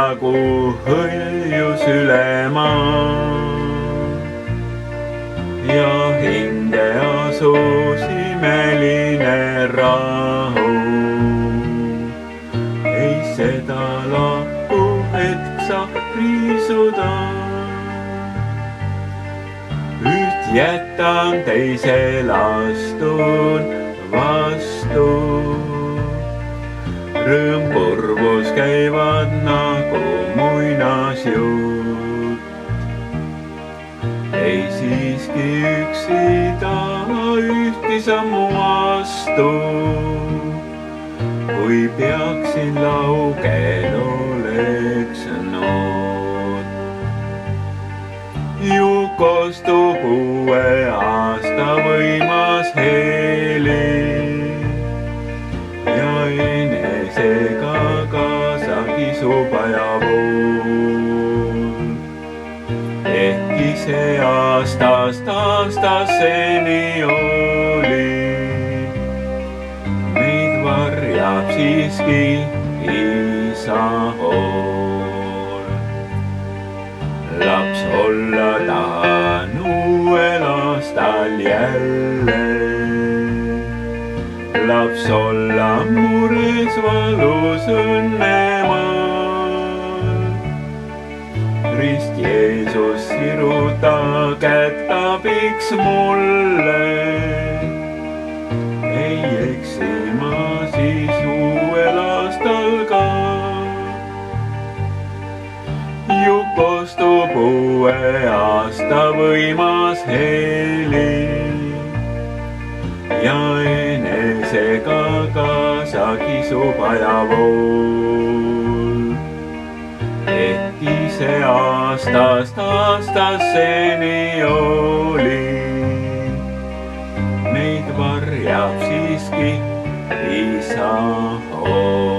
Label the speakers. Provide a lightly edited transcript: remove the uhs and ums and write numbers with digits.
Speaker 1: nagu hõljus üle maa. Ja hinge asus imeline rahu. Ei seda lahku hetk saa riisuda. Üht jätan teisel astun vastu. Rõõm kurvus käivad nagu muinasjutt. Ei siiski üksi taha ühtki sammu astu. Kui peaksin laugel oleks nood. Ju kostub uue aasta võimas heli. Ja enesega kaasa kisub ajavool. Ehkki see aastast aastaseni oli, meid varjab siiski isa hool. Laps olla tahan uuel aastal jälle. Laps olla mures valus õnnemaal. Rist Jeesus siruta kätt abiks mulle. Ei eksi ma siis uuel aastal ka. Ju kostub uue aasta võimas heli. Ja enesega kaasa kisub ajavool. Ehkki see aastast aastaseni oli, meid varjab siiski isa hool.